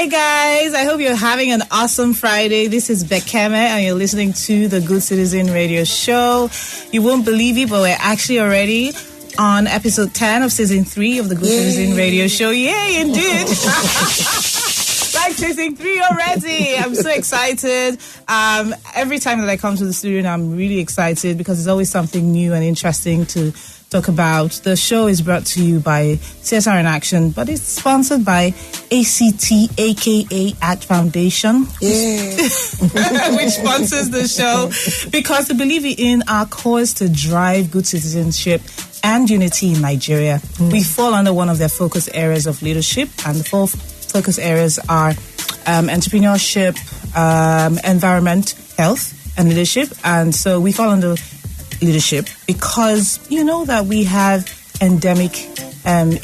Hi guys, I hope you're having an awesome Friday. This is Bekeme and you're listening to the Good Citizen Radio Show. You won't believe it, but we're actually already on episode 10 of season 3 of the Good Citizen Radio Show. Yay, indeed. Like season 3 already. I'm so excited. Every time that I come to the studio, I'm really excited because there's always something new and interesting to talk about. The show is brought to you by CSR in Action, but it's sponsored by ACT, aka ACT Foundation, which sponsors the show because they believe in our cause to drive good citizenship and unity in Nigeria. We fall under one of their focus areas of leadership, and the 4 focus areas are entrepreneurship, environment, health, and leadership. And so we fall under leadership because you know that we have endemic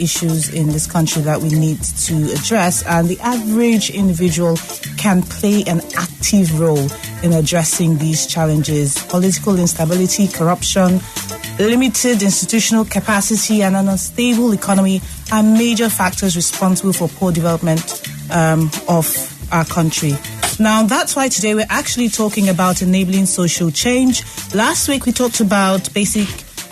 issues in this country that we need to address, and the average individual can play an active role in addressing these challenges. Political instability, corruption, limited institutional capacity, and an unstable economy are major factors responsible for poor development of our country. Now, that's why today we're actually talking about enabling social change. Last week, we talked about basic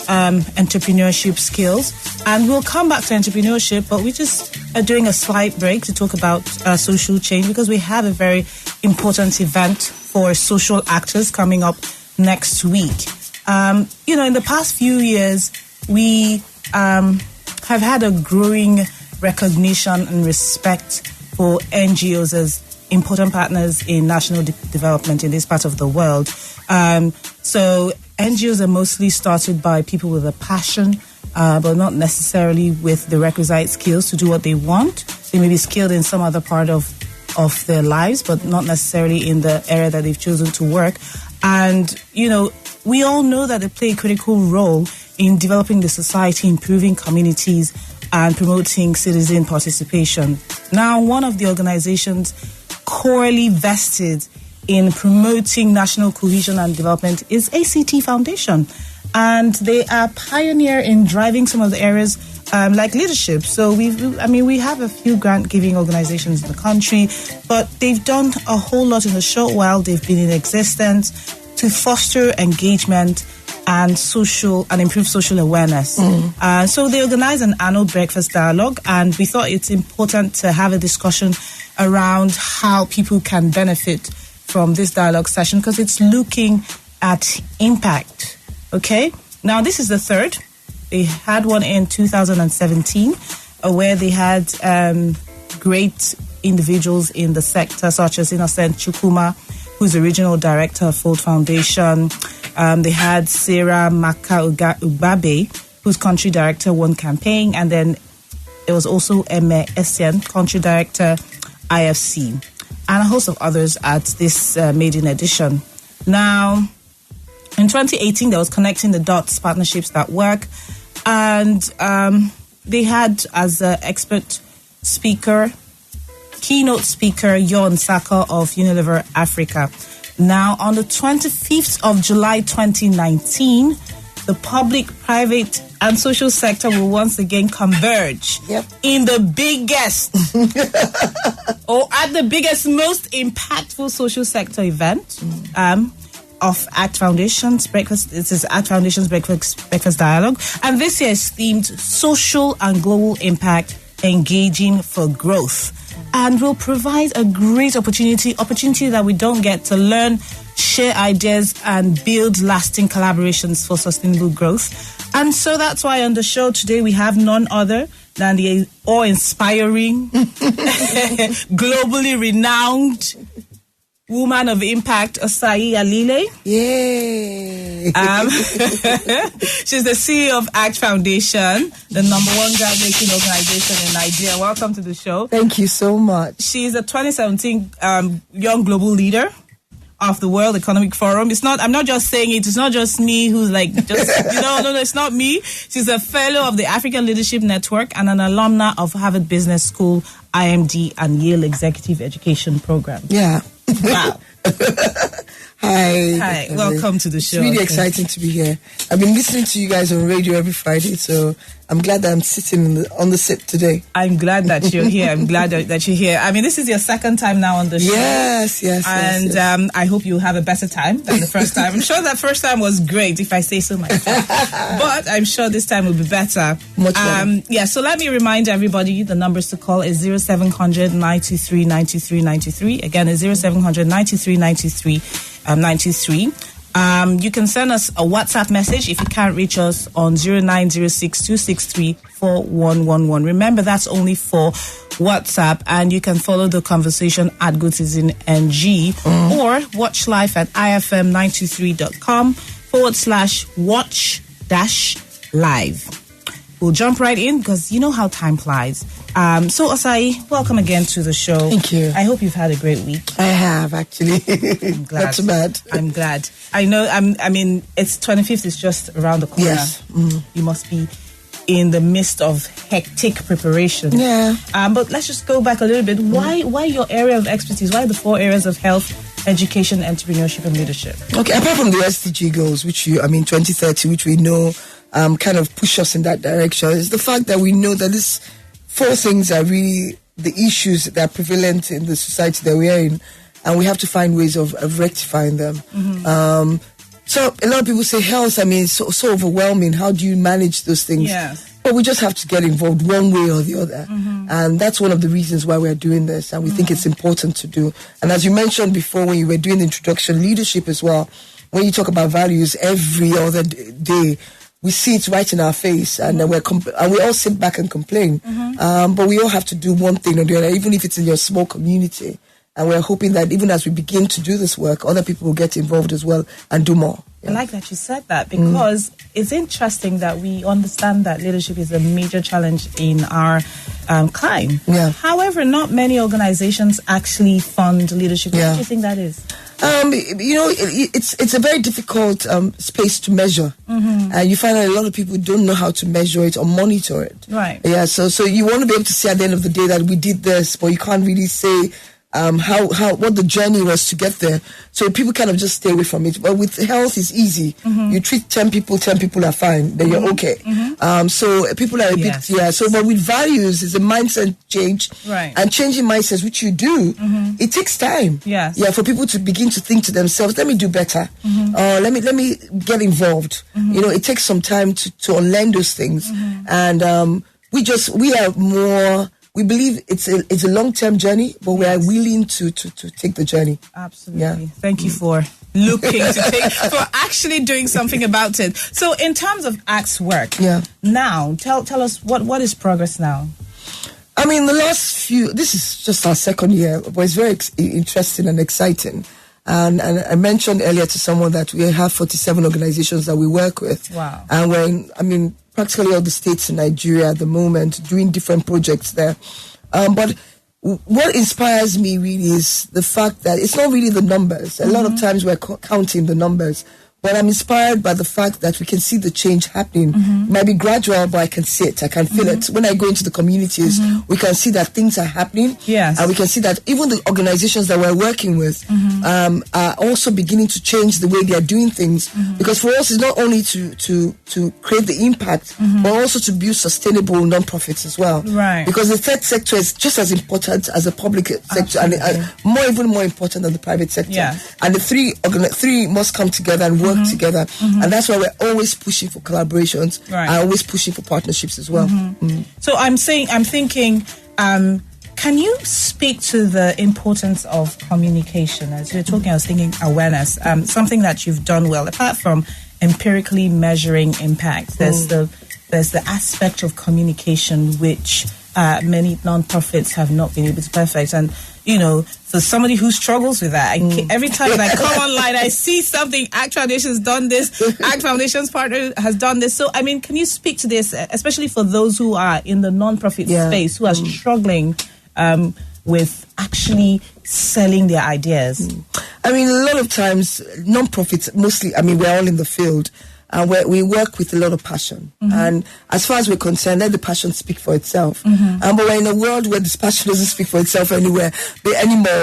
entrepreneurship skills, and we'll come back to entrepreneurship, but we just are doing a slight break to talk about social change because we have a very important event for social actors coming up next week. In the past few years, we have had a growing recognition and respect for NGOs as important partners in national development in this part of the world. So NGOs are mostly started by people with a passion, but not necessarily with the requisite skills to do what they want. They may be skilled in some other part of their lives, but not necessarily in the area that they've chosen to work. And, we all know that they play a critical role in developing the society, improving communities, and promoting citizen participation. Now, one of the organizations corely vested in promoting national cohesion and development is ACT Foundation, and they are pioneer in driving some of the areas like leadership. So we have a few grant-giving organizations in the country, but they've done a whole lot in a short while they've been in existence to foster engagement and improve social awareness. So they organize an annual breakfast dialogue, and we thought it's important to have a discussion around how people can benefit from this dialogue session because it's looking at impact. Okay? Now, this is the third. They had one in 2017 where they had great individuals in the sector, such as Innocent Chukwuma, who's the regional director of Fold Foundation. They had Sarah Maka Ubabe, who's country director, One Campaign, and then there was also Eme Essien, country director, IFC, and a host of others at this maiden edition. Now, in 2018, there was Connecting the Dots Partnerships That Work, and they had as an expert speaker, keynote speaker, Yon Saka of Unilever Africa. Now, on the 25th of July 2019, the public, private, and social sector will once again converge in the biggest or at the biggest, most impactful social sector event of ACT Foundation's breakfast. This is ACT Foundation's breakfast dialogue, and this year is themed Social and Global Impact, Engaging for Growth, and will provide a great opportunity that we don't get to learn, share ideas, and build lasting collaborations for sustainable growth. And so that's why on the show today we have none other than the awe-inspiring, globally renowned woman of impact, Osayi Alile. Yay! She's the CEO of ACT Foundation, the number 1 groundbreaking organization in Nigeria. Welcome to the show. Thank you so much. She's a 2017 Young Global Leader of the World Economic Forum. I'm not just saying it. It's not just me who's like, no, it's not me. She's a fellow of the African Leadership Network and an alumna of Harvard Business School, IMD, and Yale Executive Education Program. Yeah. Wow. Hi. Welcome to the show. It's really exciting to be here. I've been listening to you guys on radio every Friday, so I'm glad that I'm sitting on the set today. I'm glad that you're here. I'm glad that you're here. I mean, this is your second time now on the show. Yes. And I hope you'll have a better time than the first time. I'm sure that first time was great, if I say so myself. But I'm sure this time will be better. Much better. Yeah, so let me remind everybody, the numbers to call is 0700 923 93 93. Again, it's 0700 93 93 93. You can send us a WhatsApp message if you can't reach us on 0906 263 4111. Remember, that's only for WhatsApp, and you can follow the conversation at Good Citizen NG or watch live at ifm923.com/watch-live. We'll jump right in because you know how time flies. So, Osayi, welcome again to the show. Thank you. I hope you've had a great week. I have, actually. I'm glad. Not too bad. I'm glad. I know, I mean, it's 25th is just around the corner. Yes. You must be in the midst of hectic preparation. Yeah. But let's just go back a little bit. Why your area of expertise? Why the 4 areas of health, education, entrepreneurship, and leadership? Okay, apart from the SDG goals, 2030, which we know kind of push us in that direction, is the fact that we know that these 4 things are really the issues that are prevalent in the society that we are in, and we have to find ways of rectifying them. So a lot of people say health, it's so overwhelming. How do you manage those things? Yes. But we just have to get involved one way or the other. And that's one of the reasons why we're doing this, and we think it's important to do. And as you mentioned before, when you were doing the introduction, leadership as well, when you talk about values every other day, we see it right in our face, and we all sit back and complain. But we all have to do one thing or the other, even if it's in your small community. And we're hoping that even as we begin to do this work, other people will get involved as well and do more. Yeah. I like that you said that, because it's interesting that we understand that leadership is a major challenge in our climb. Yeah. However, not many organizations actually fund leadership. Yeah. What do you think that is? It's a very difficult space to measure. You find that a lot of people don't know how to measure it or monitor it. Right. Yeah. So you want to be able to say at the end of the day that we did this, but you can't really say what the journey was to get there. So people kind of just stay away from it. But with health, it's easy. You treat 10 people are fine, then you're okay. So people are a bit, So, but with values, it's a mindset change. Right. And changing mindsets, which you do, it takes time. Yes. Yeah, for people to begin to think to themselves, let me do better. Let me get involved. It takes some time to unlearn those things. And we believe it's a long-term journey, but we are willing to take the journey. Absolutely. Yeah. Thank you for for actually doing something about it. So in terms of ACT's work, now, tell us what is progress now? This is just our second year, but it's very interesting and exciting. And I mentioned earlier to someone that we have 47 organizations that we work with. Wow. And we're practically all the states in Nigeria at the moment, doing different projects there. But what inspires me really is the fact that it's not really the numbers. A lot of times we're counting the numbers. But I'm inspired by the fact that we can see the change happening. It might be gradual, but I can see it. I can feel it. When I go into the communities, we can see that things are happening. Yes. And we can see that even the organizations that we're working with are also beginning to change the way they are doing things. Because for us, it's not only to create the impact, but also to build sustainable non-profits as well. Right. Because the third sector is just as important as the public sector, and even more important than the private sector. Yes. And the three must come together and work together, and that's why we're always pushing for collaborations, and always pushing for partnerships as well. So I'm thinking, can you speak to the importance of communication? As you're talking, I was thinking awareness, something that you've done well, apart from empirically measuring impact. There's the aspect of communication which many non-profits have not been able to perfect. And for somebody who struggles with that, every time I come online, I see something. ACT Foundation's done this. ACT Foundation's partner has done this. So, can you speak to this, especially for those who are in the non-profit space, who are struggling with actually selling their ideas? A lot of times, non-profits, mostly, we're all in the field. And we work with a lot of passion. And as far as we're concerned, let the passion speak for itself. But we're in a world where this passion doesn't speak for itself anymore,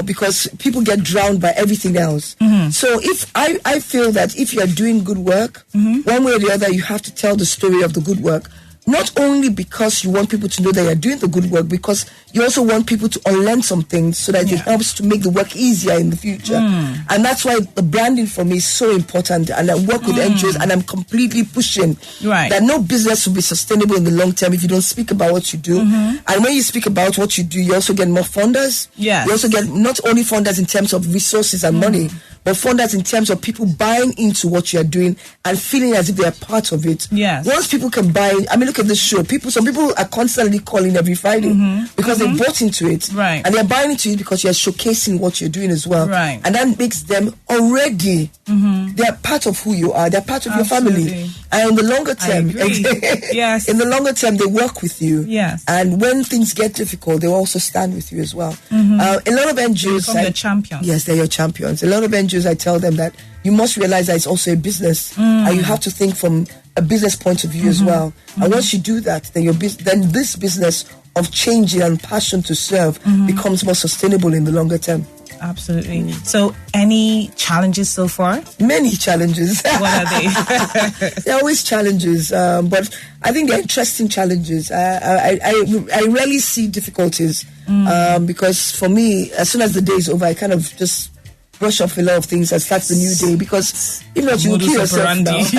because people get drowned by everything else. So if I feel that if you're doing good work, one way or the other, you have to tell the story of the good work. Not only because you want people to know that you're doing the good work, because you also want people to unlearn some things so that it helps to make the work easier in the future. And that's why the branding for me is so important. And I work with NGOs, and I'm completely pushing that no business will be sustainable in the long term if you don't speak about what you do. And when you speak about what you do, you also get more funders. You also get not only funders in terms of resources and money, but funders in terms of people buying into what you're doing and feeling as if they're part of it. Once people can buy, I mean, look at this show. Some people are constantly calling every Friday because they bought into it. And they're buying into it because you're showcasing what you're doing as well. And that makes them already, they're part of who you are. They're part of your family. And in the longer term, in the longer term, they work with you. And when things get difficult, they also stand with you as well. A lot of NGOs... They become your champions. Yes, they're your champions. A lot of NGOs, I tell them that you must realize that it's also a business, and you have to think from a business point of view as well. And once you do that, then this business of changing and passion to serve becomes more sustainable in the longer term. Absolutely. So, any challenges so far? Many challenges. What are they? There are always challenges, but I think they're interesting challenges. I rarely see difficulties because for me, as soon as the day is over, I kind of just brush off a lot of things and start the new day, because if not, you will kill yourself now. As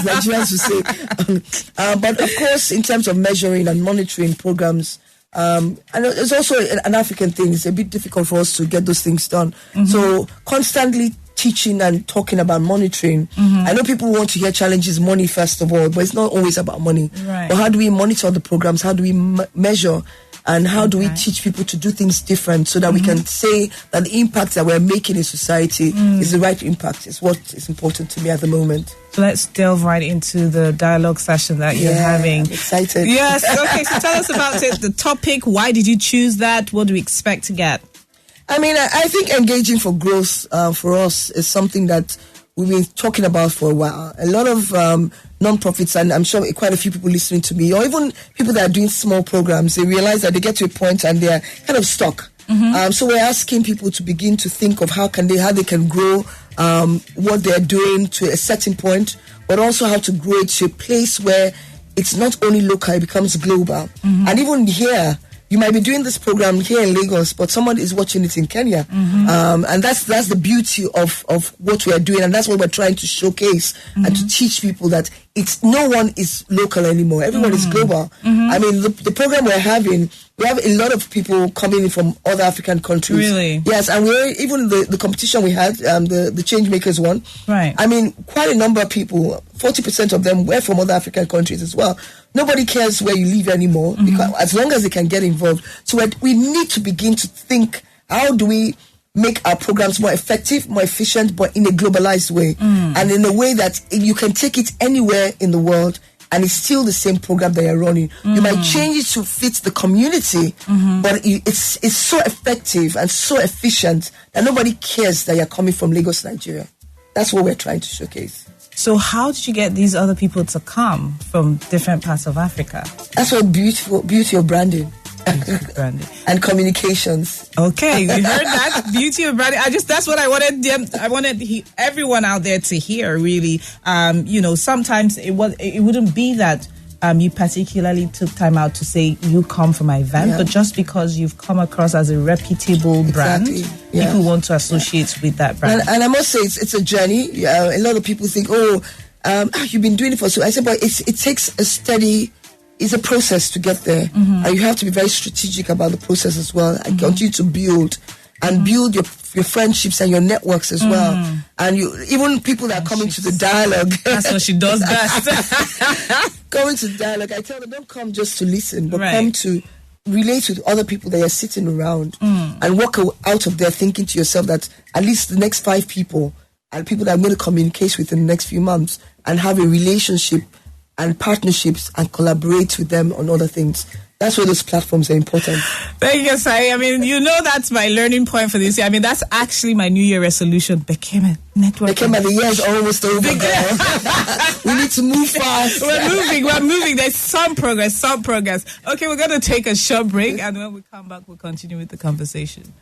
Nigerians would say. But of course, in terms of measuring and monitoring programs, and it's also an African thing. It's a bit difficult for us to get those things done. So constantly teaching and talking about monitoring. I know people want to hear challenges, money first of all, but it's not always about money. But how do we monitor the programs? How do we measure? And how do we teach people to do things different so that we can say that the impact that we're making in society is the right impact? Is what is important to me at the moment. So let's delve right into the dialogue session that you're having. I'm excited. Yes. Okay. So tell us about it. The topic. Why did you choose that? What do we expect to get? I mean, I think engaging for growth for us is something that we've been talking about for a while. A lot of non-profits, and I'm sure quite a few people listening to me, or even people that are doing small programs, they realize that they get to a point and they're kind of stuck. So we're asking people to begin to think of how they can grow what they're doing to a certain point, but also how to grow it to a place where it's not only local, it becomes global. And even here, you might be doing this program here in Lagos, but someone is watching it in Kenya. And that's the beauty of what we are doing. And that's what we're trying to showcase and to teach people, that no one is local anymore. Everyone is global. I mean, the program we're having, we have a lot of people coming in from other African countries. Really? Yes, and even the competition we had, the Change Makers one. I mean, quite a number of people, 40% of them were from other African countries as well. Nobody cares where you live anymore, because as long as they can get involved. So we need to begin to think, how do we make our programs more effective, more efficient, but in a globalized way, and in a way that you can take it anywhere in the world, and it's still the same program that you're running. You might change it to fit the community, but it's so effective and so efficient that nobody cares that you're coming from Lagos, Nigeria. That's what we're trying to showcase. So how did you get these other people to come from different parts of Africa? That's what beauty of branding. And communications. Okay, we heard that. Beauty of branding. That's what I wanted everyone out there to hear, really. Sometimes it wouldn't be that you particularly took time out to say you come for my event, but just because you've come across as a reputable brand, people want to associate with that brand. And I must say, it's a journey. A lot of people think, you've been doing it for so. I said, but it takes it's a process to get there, and you have to be very strategic about the process as well, and continue to build your friendships and your networks as well, and even people that are coming to the dialogue. That's what she does best. Coming to the dialogue, I tell them, don't come just to listen, but come to relate with other people that you're sitting around, and walk out of there thinking to yourself that at least the next 5 people and people that I'm going to communicate with in the next few months and have a relationship and partnerships and collaborate with them on other things. That's where those platforms are important. Thank you, Osayi. I mean, that's my learning point for this year. I mean, that's actually my New Year resolution. Bekeme network. Bekeme, the year's almost over. We need to move fast. We're moving. There's some progress. Okay, we're going to take a short break, and when we come back, we'll continue with the conversation.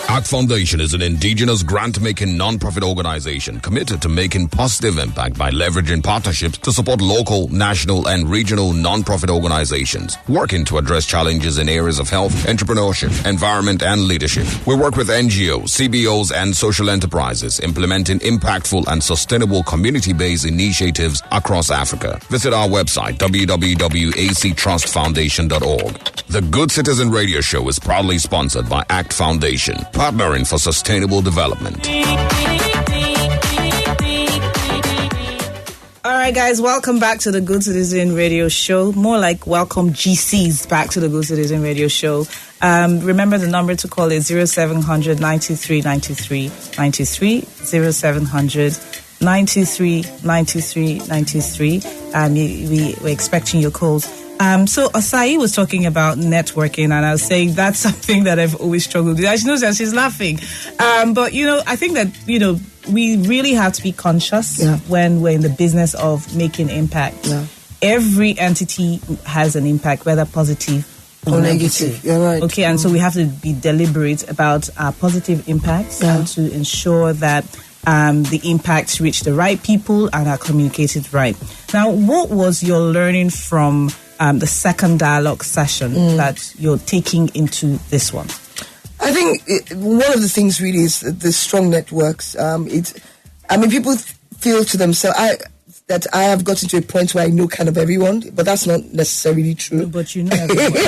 ACT Foundation is an indigenous grant-making non-profit organization committed to making positive impact by leveraging partnerships to support local, national, and regional non-profit organizations working to address challenges in areas of health, entrepreneurship, environment, and leadership. We work with NGOs, CBOs, and social enterprises implementing impactful and sustainable community-based initiatives across Africa. Visit our website, www.actrustfoundation.org. The Good Citizen Radio Show is proudly sponsored by ACT Foundation, partnering for sustainable development. All right, guys, welcome back to the Good Citizen Radio Show. More like welcome GCs back to the Good Citizen Radio Show. Remember the number to call is 0700 93 93 93, 0700 93 93 93. We're expecting your calls. So Osayi was talking about networking, and I was saying that's something that I've always struggled with. She knows that she's laughing. But, I think that, we really have to be conscious when we're in the business of making impact. Yeah. Every entity has an impact, whether positive or negative. You're right. Okay, and so we have to be deliberate about our positive impacts and to ensure that the impacts reach the right people and are communicated right. Now, what was your learning from the second dialogue session that you're taking into this one? I think one of the things really is the strong networks. People feel to themselves that I have gotten to a point where I know kind of everyone, but that's not necessarily true. But you know everyone.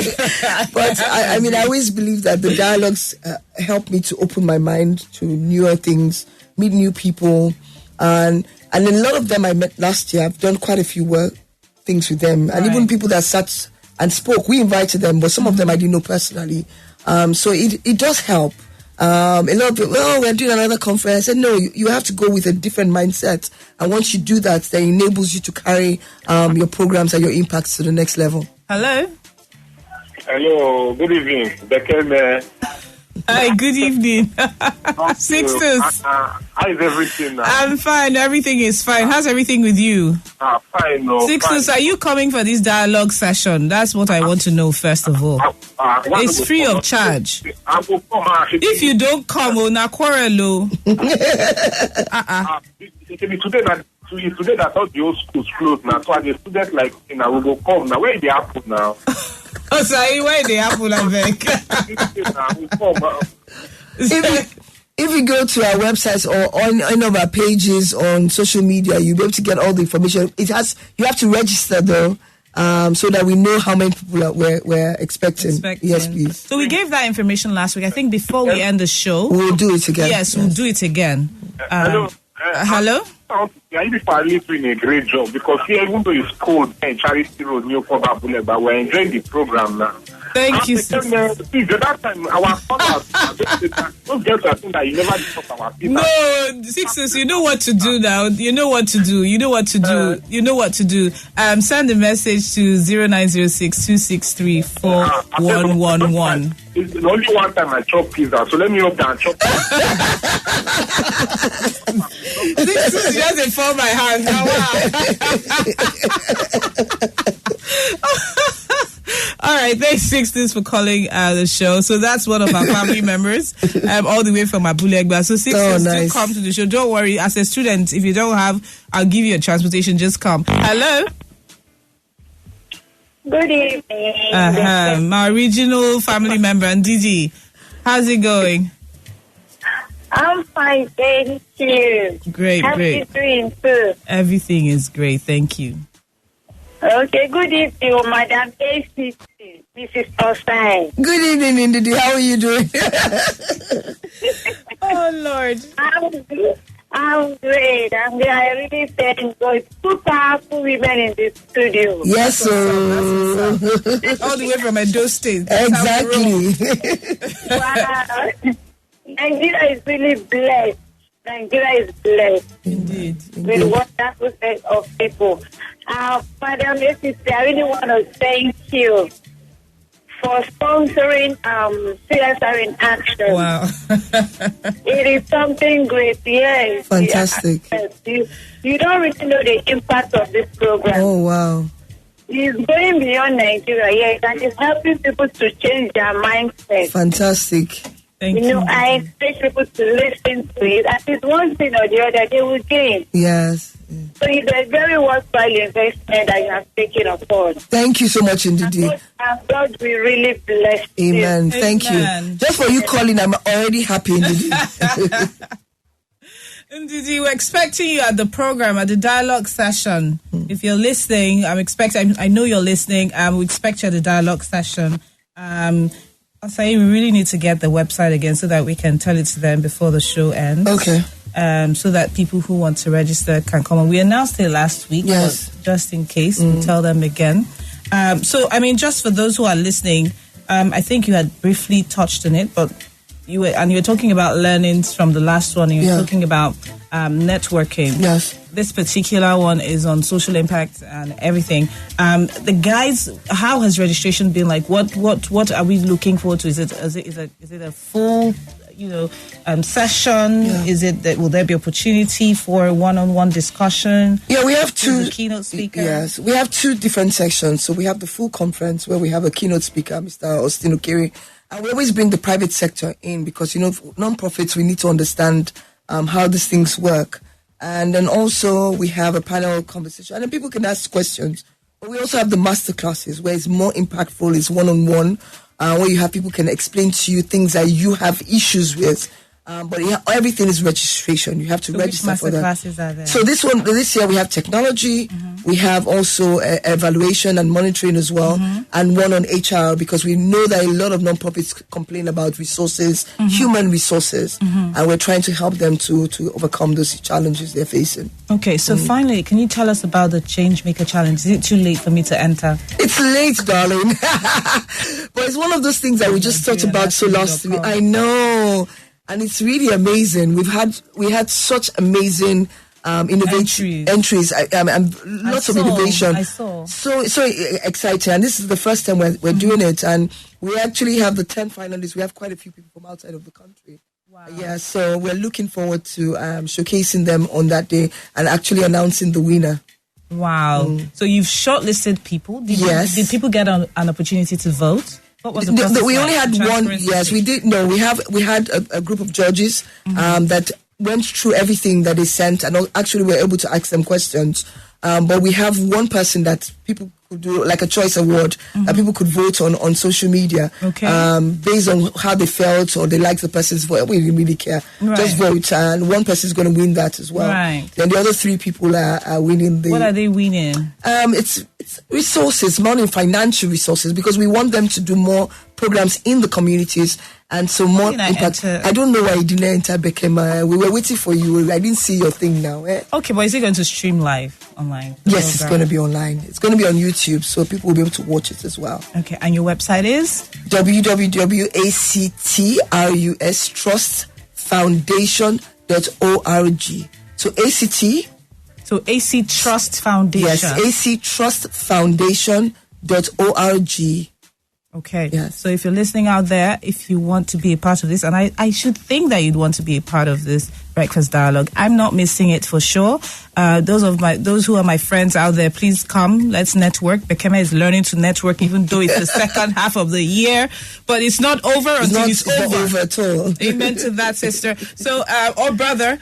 But I always believe that the dialogues help me to open my mind to newer things, meet new people, and a lot of them I met last year. I've done quite a few things with them, and even people that sat and spoke, we invited them, but some of them I didn't know personally. So it does help. A lot of people, we're doing another conference. I said, no, you have to go with a different mindset. And once you do that, that enables you to carry your programs and your impacts to the next level. Hello. Hello, good evening. Bekeme. Hi, good evening. Sixtus. How is everything now? I'm fine. Everything is fine. How's everything with you? Fine. No, Sixtus, are you coming for this dialogue session? That's what I want to know, first of all. It's free of charge. If you don't come, na quarrel. Today that all the old schools closed now. So the students like, we go come now. Where they happen now? Oh, sorry, where they happen, I beg. If you go to our websites or on any of our pages on social media, you'll be able to get all the information. You have to register though, so that we know how many people we're expecting. Yes, please. So we gave that information last week. I think before we end the show, we'll do it again. Yes, we'll do it again. Hello. Hello. You people are doing a great job because here, even though it's cold and Charity Road, New Cover Boulevard, but we're enjoying the program now. Thank you, sir. That time, our fathers, those girls are saying that you never discuss our people. No, Sixers, you know what to do now. You know what to do. Send a message to 0906 263 4111. It's only one time I chop pizza, so let me up and chop pizza. This is just a fall my hand. Wow. All right, thanks, Sixtus, for calling the show. So that's one of our family members, all the way from Abulegba. So Sixtus, do come to the show. Don't worry. As a student, if you don't have, I'll give you a transportation. Just come. Hello. Good evening. My original family member, Ndidi. How's it going? I'm fine, thank you. Great. How are you doing, too? Everything is great, thank you. Okay, good evening, Madam ACT, Mrs. Osayi. Good evening, Ndidi. How are you doing? Oh, Lord. I'm great. I really thank God. Two powerful women in the studio. Yes, sir. All the way from Edo State. Exactly. Wow. Nigeria is really blessed. Nigeria is blessed. Indeed. With wonderful set of people. Madam Sister, I really want to thank you for sponsoring CSR in Action. Wow. It is something great, yes. Fantastic. You don't really know the impact of this program. Oh, wow. It's going beyond Nigeria, yes, and it's helping people to change their mindset. Fantastic. Thank you. I expect people to listen to it. At least one thing or the other, they will gain. Yes. So it's a very worthwhile investment that you have taken upon. Thank you so much, Ndidi. And God will really bless you. Amen. Thank Amen. you. Just for you calling, I'm already happy, Ndidi. Ndidi, we're expecting you at the program, at the dialogue session. If you're listening, I know you're listening. We expect you at the dialogue session. Osayi, we really need to get the website again so that we can tell it to them before the show ends. Okay. So that people who want to register can come on. We announced it last week, Yes. but just in case, we'll tell them again. Just for those who are listening, I think you had briefly touched on it, but you were talking about learnings from the last one, and you were talking about networking. Yes. This particular one is on social impact and everything. The guys, how has registration been like? What are we looking forward to? Is it a full session? Yeah. Is it that will there be opportunity for one-on-one discussion? Yeah, we have two. The keynote speaker. Yes, we have two different sections. So we have the full conference where we have a keynote speaker, Mr. Austin Okere, and we always bring the private sector in because non-profits, we need to understand how these things work. And then also we have a panel conversation, and then people can ask questions. But we also have the master classes where it's more impactful, it's one-on-one. Where you have people can explain to you things that you have issues with. But everything is registration. You have to register for that. Which master classes are there? So this year we have technology. We have also evaluation and monitoring as well, and one on HR, because we know that a lot of nonprofits complain about resources, human resources, and we're trying to help them to overcome those challenges they're facing. Okay, so finally, can you tell us about the Changemaker Challenge? Is it too late for me to enter? It's late, darling. But it's one of those things that we just talked about so last week. I know. And it's really amazing. We had such amazing entries and lots of innovation. I saw. So exciting. And this is the first time we're doing it. And we actually have the 10 finalists. We have quite a few people from outside of the country. Wow. Yeah, so we're looking forward to showcasing them on that day and actually announcing the winner. Wow. So you've shortlisted people. Did people get an opportunity to vote? What was the process? We only had one. Yes, we did. No, we had a group of judges that went through everything that they sent, and actually were able to ask them questions. But we have one person that people could do like a choice award that people could vote on social media. Okay. Based on how they felt or they liked the person's voice. We didn't really care. Right. Just vote, and one person is going to win that as well. Right. Then the other 3 people are winning. What are they winning? It's resources, money, financial resources, because we want them to do more programs in the communities and so more impact. I don't know why you didn't enter, Beckham. We were waiting for you. I didn't see your thing now. Okay, but is it going to stream live online? Yes, it's going to be online. It's going to be on YouTube, so people will be able to watch it as well. Okay, and your website is? www.actrustfoundation.org. So ACT. So AC Trust Foundation. Yes, actrustfoundation.org. Okay. Yes. So if you're listening out there, if you want to be a part of this, and I should think that you'd want to be a part of this breakfast dialogue. I'm not missing it for sure. Those who are my friends out there, please come. Let's network. Bekeme is learning to network, even though it's the second half of the year, but it's not over until it's over. Not over at all. Amen to that, sister. So, or brother.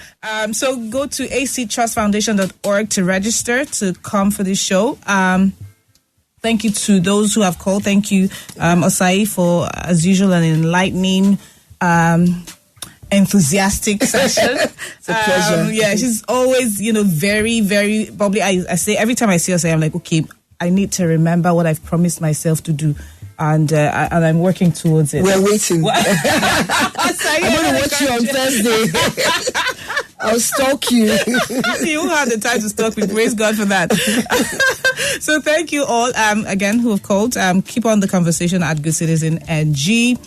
So go to actrustfoundation.org to register to come for this show. Thank you to those who have called. Thank you, Osayi, for, as usual, an enlightening, enthusiastic session. It's a pleasure. Yeah, she's always, very, very bubbly. I say, every time I see Osayi, I'm like, okay, I need to remember what I've promised myself to do. And I'm working towards it. We're waiting. I'm going to watch you on Thursday. I'll stalk you. You have the time to stalk me. Praise God for that. So thank you all, again, who have called. Keep on the conversation at Good Citizen NG.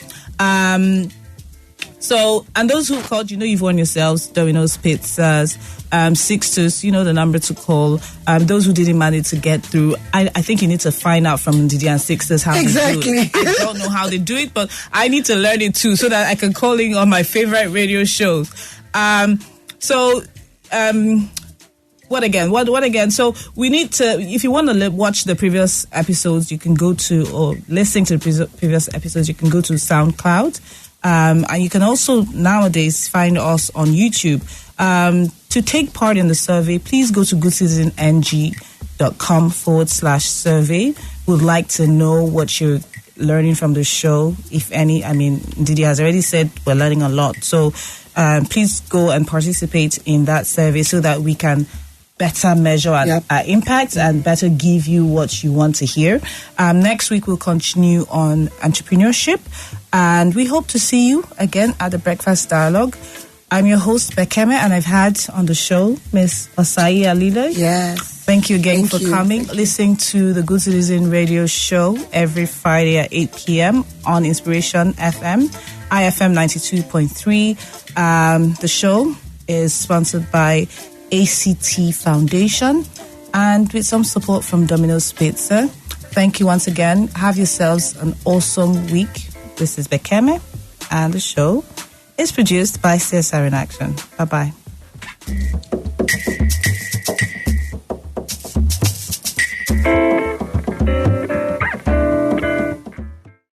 So, and those who called, you've won yourselves Domino's Pizzas, Sixtus, the number to call. Those who didn't manage to get through, I think you need to find out from Ndidi and Sixtus how exactly. they do it. I don't know how they do it, but I need to learn it too so that I can call in on my favorite radio shows. What again? So we need to, if you want to watch the previous episodes, you can go to, or listening to the previous episodes, you can go to SoundCloud. And you can also nowadays find us on YouTube. To take part in the survey, please go to goodcitizenng.com/survey. Would like to know what you're learning from the show, if any. I mean, Didi has already said we're learning a lot. So please go and participate in that survey so that we can better measure our impact and better give you what you want to hear. Next week, we'll continue on entrepreneurship. And we hope to see you again at the Breakfast Dialogue. I'm your host, Bekeme, and I've had on the show Miss Osayi Alile. Yes. Thank you again for coming. Listening to the Good Citizen Radio Show every Friday at 8 p.m. on Inspiration FM, IFM 92.3. The show is sponsored by ACT Foundation and with some support from Domino's Pizza. Thank you once again. Have yourselves an awesome week. This is Bekeme, and the show is produced by CSR in Action. Bye-bye.